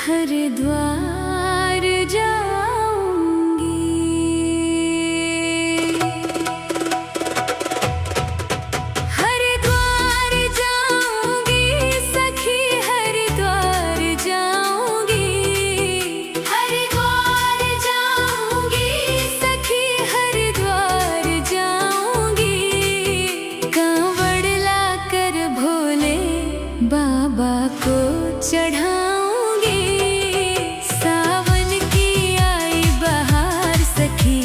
हरिद्वार जाऊंगी। हरिद्वार जाऊंगी सखी, हरिद्वार जाऊंगी। हरिद्वार जाऊंगी सखी, हरिद्वार जाऊंगी। कांवड़ लाकर भोले बाबा को चढ़ाऊंगी। सखी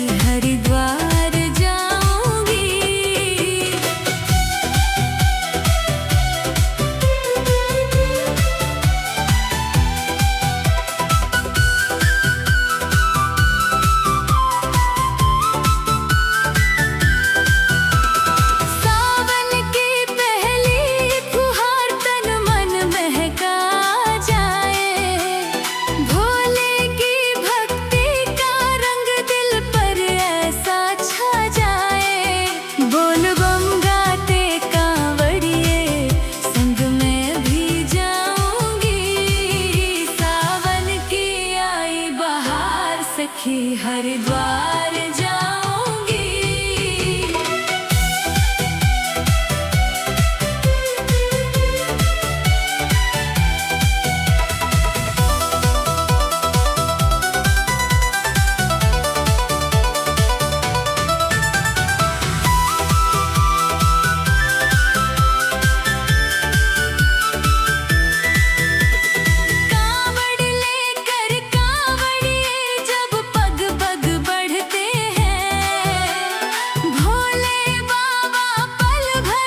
हरिद्वार जाऊंगी।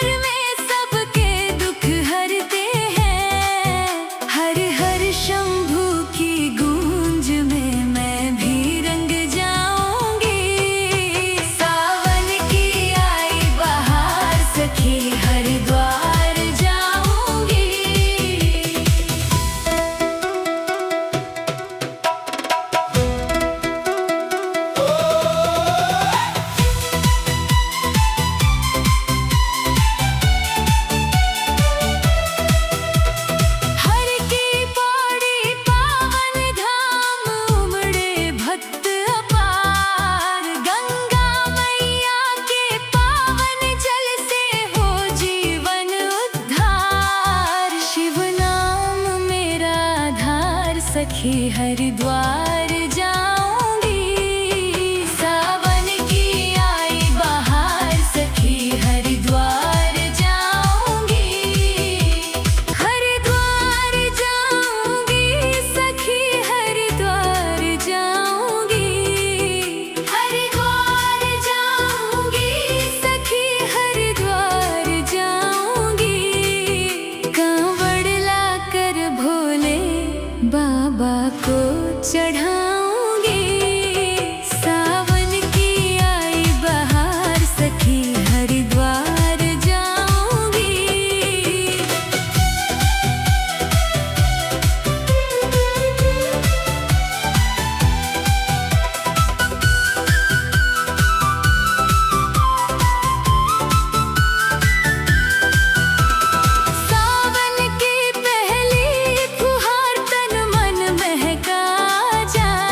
सखी हरिद्वार जाऊंगी। सावन की आई बहार, सखी हरिद्वार जाऊंगी। हरिद्वार जाऊंगी सखी, हरिद्वार जाऊंगी। हरिद्वार जाऊंगी सखी, हरिद्वार जाऊंगी। कांवड़ लाकर भोले बाबा को चढ़ाऊंगी। सावन की आई बहार, सखी हरिद्वार जाऊंगी। सावन की पहली फुहार तन मन महका जाए।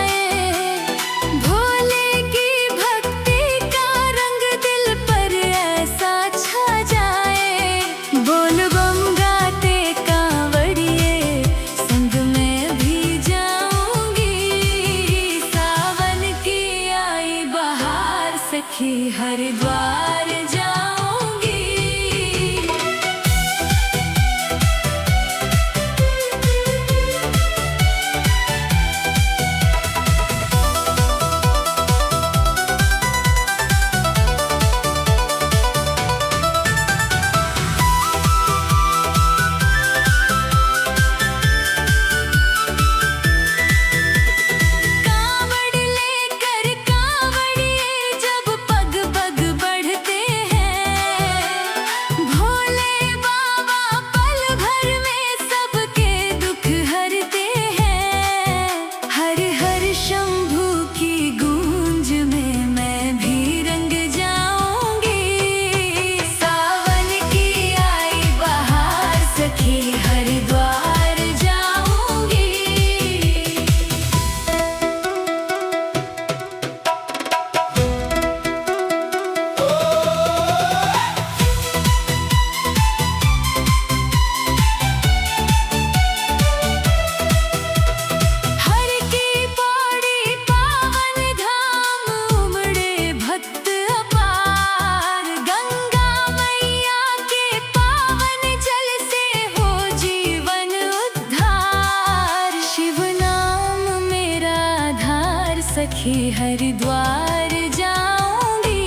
सखी हरिद्वार जाऊंगी।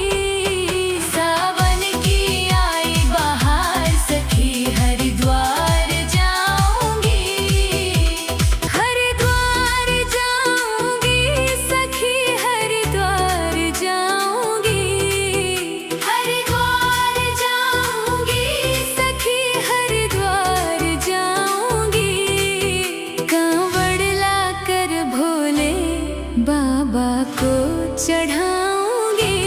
सावन की आई बहार सखी हरिद्वार जाऊंगी। हरिद्वार जाऊंगी सखी हरिद्वार जाऊंगी। हरिद्वार जाऊंगी सखी हरिद्वार जाऊंगी। कांवड़ लाकर भोले बाबा को चढ़ाऊंगी।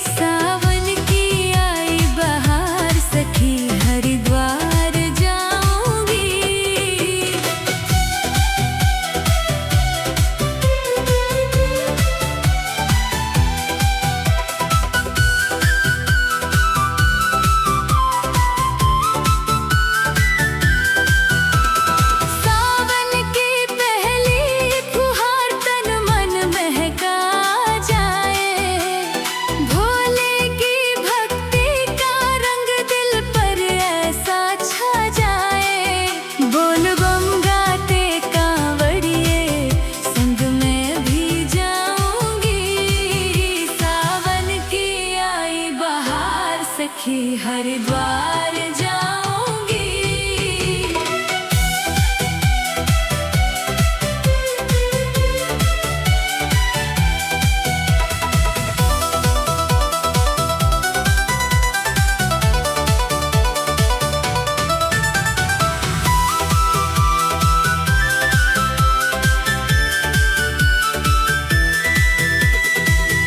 सावन की आई बहार सखी हरिद्वार जाऊंगी। सावन की पहली फुहार तन मन महका जाए। भोले की भक्ति का रंग दिल पर ऐसा छा जाए। बोल बम गाते कांवड़िए संग में भी जाऊंगी। सावन की आई बहार सखी हरिद्वार जाऊंगी।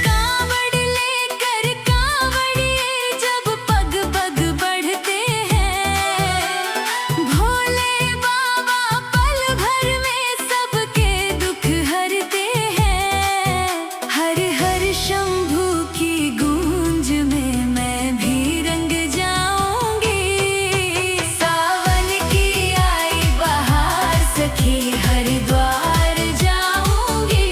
कांवड़ लेकर कांवड़िए जब पग पग बढ़ते हैं। भोले बाबा पल भर में सबके दुख हरते हैं। हर हर शंभू की गूंज में मैं भी रंग जाऊंगी। सावन की आई बहार सखी हरिद्वार जाऊंगी।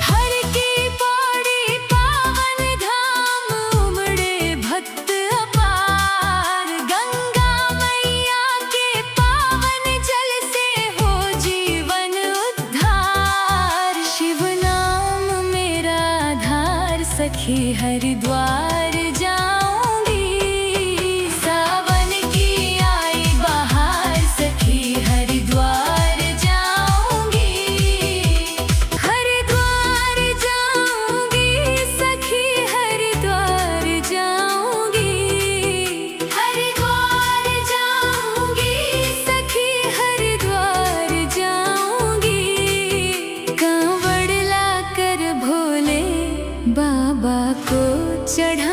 हर की पौड़ी पावन धाम उमड़े भक्त अपार। गंगा मैया के पावन जल से हो जीवन उद्धार। शिव नाम मेरा आधार सखी हरिद्वार जाऊंगी। सावन की आई बहार सखी हरिद्वार जाऊंगी। हरिद्वार जाऊंगी सखी हरिद्वार जाऊंगी। हरिद्वार जाऊंगी सखी हरिद्वार जाऊंगी। कांवड़ लाकर भोले बाबा को चढ़ा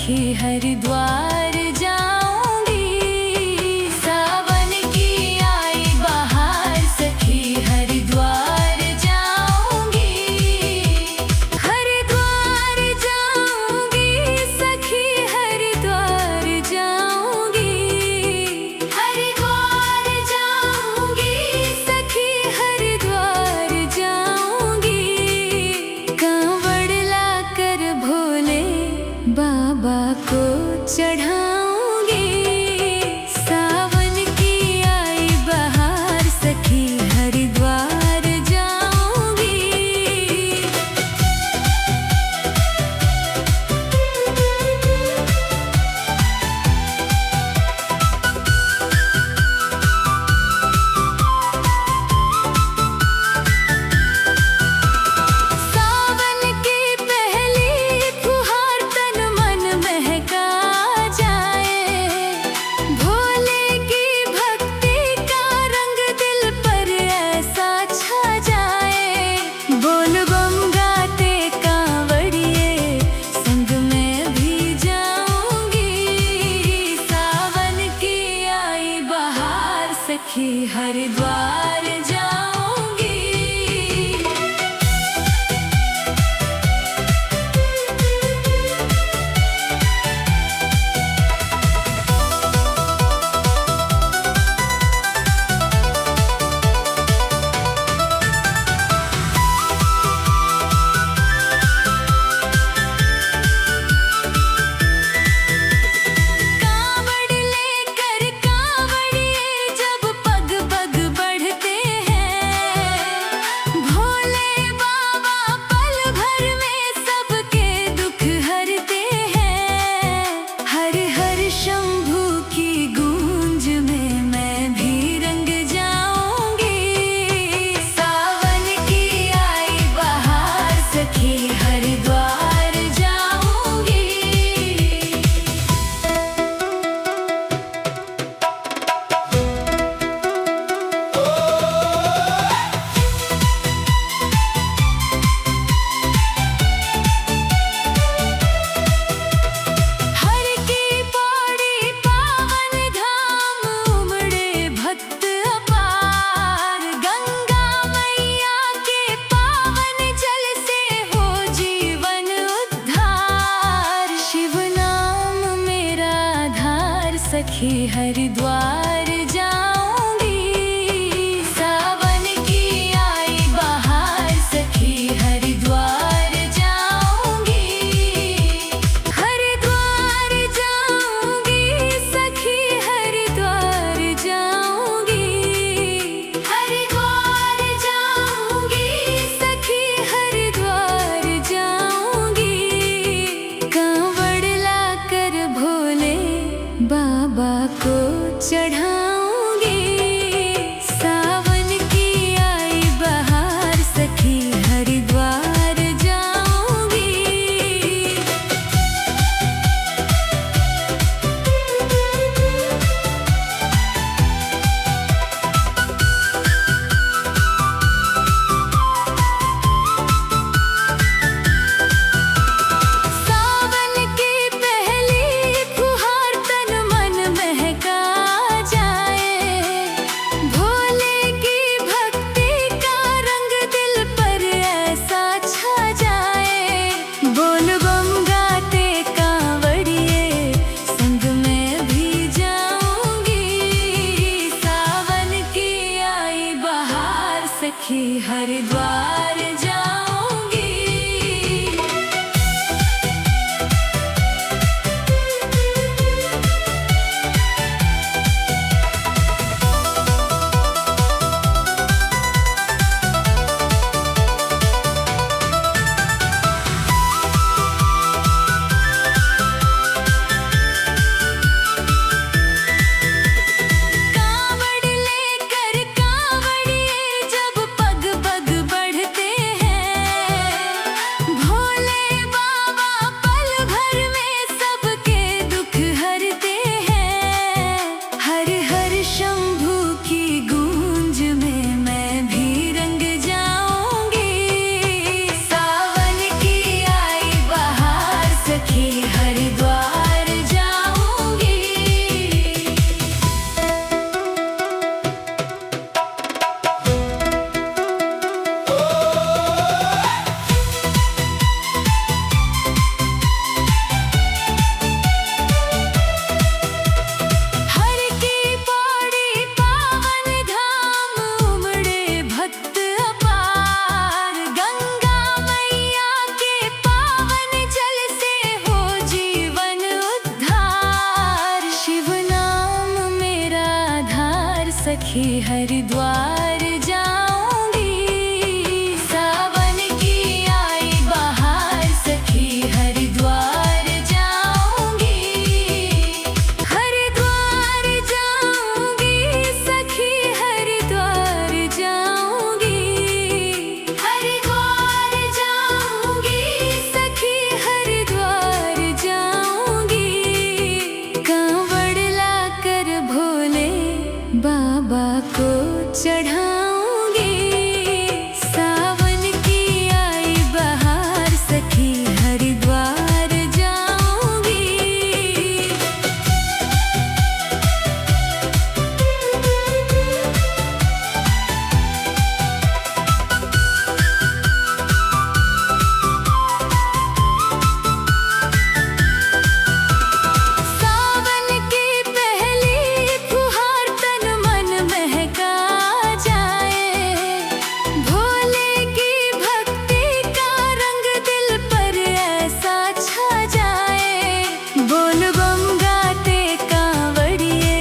सखी हरिद्वार जाऊंगी। सावन की आई बहार सखी हरिद्वार जाऊंगी। हरिद्वार जाऊंगी सखी हरिद्वार जाऊंगी। हरिद्वार जाऊंगी सखी हरिद्वार जाऊंगी। कांवड़ लाकर भोले बाबा को चढ़ाऊंगी। सावन की आई बहार सखी हरिद्वार जाऊंगी। सावन की पहली फुहार तन मन महका जाए। भोले की भक्ति का रंग दिल पर ऐसा छा जाए। बोल बम गाते कांवड़िए संग में भी जाऊंगी। सावन की आई बहार सखी हरिद्वार जाऊंगी। कांवड़ लेकर कांवड़िए जब पग पग बढ़ते हैं। भोले बाबा पल भर में सबके दुख हरते हैं। हर हर शंभू की गूंज में मैं भी रंग जाऊंगी। सावन की आई बहार सखी हरिद्वार जाऊंगी। हर की पौड़ी पावन धाम उमड़े भक्त अपार। गंगा मैया के पावन जल से हो जीवन उद्धार। शिव नाम मेरा आधार सखी हरिद्वार जाऊंगी। सावन की आई बहार सखी हरिद्वार जाऊंगी। हरिद्वार जाऊंगी सखी हरिद्वार जाऊंगी। हरिद्वार जाऊंगी सखी हरिद्वार जाऊंगी। कांवड़ लाकर भोले बाबा को चढ़ाऊंगी। सावन की आई बहार सखी हरिद्वार जाऊंगी। सावन की पहली फुहार तन मन महका जाए। भोले की भक्ति का रंग दिल पर ऐसा छा जाए। बोल बम गाते कांवड़िए संग में भी जाऊंगी। सावन की आई बहार सखी हरिद्वार जाऊंगी। कांवड़ लेकर कांवड़िए जब पग पग बढ़ते सखी हरिद्वार जाऊंगी। सावन की आई बहार सखी हरिद्वार जाऊंगी। हरिद्वार जाऊंगी सखी हरिद्वार जाऊंगी। हरिद्वार जाऊंगी सखी हरिद्वार जाऊंगी। कांवड़ लाकर भोले बाबा को चढ़ाऊंगी। सावन की आई बहार सखी हरिद्वार जाऊंगी। सावन की पहली फुहार तन मन महका जाए। भोले की भक्ति का रंग दिल पर ऐसा छा जाए। बोल बम गाते कांवड़िए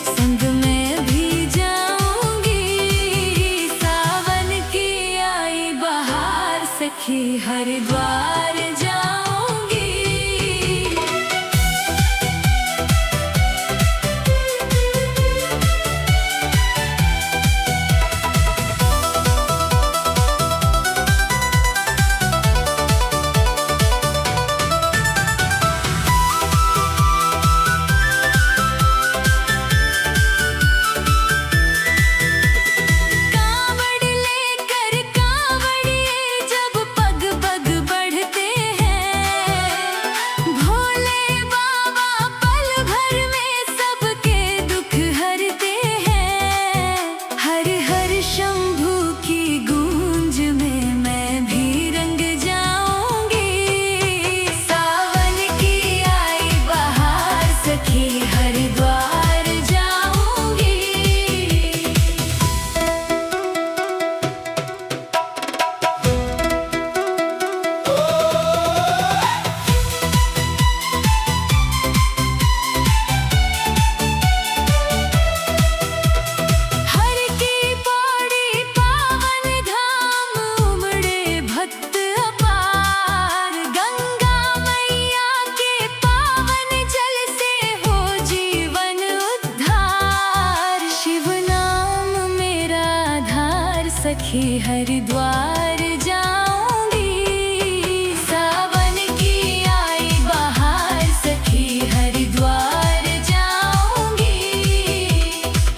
संग में भी जाऊंगी। सावन की आई बहार सखी हरिद्वार जाऊंगी। कांवड़ लेकर कांवड़िए जब पग पग बढ़ते हैं। भोले बाबा पल भर में सबके दुख हरते हैं। हर हर शंभू की गूंज में मैं भी रंग जाऊंगी। सावन की आई बहार सखी हरिद्वार जाऊंगी। हर की पौड़ी पावन धाम उमड़े भक्त अपार। गंगा मैया के पावन जल से हो जीवन उद्धार। शिव नाम मेरा आधार सखी हरिद्वार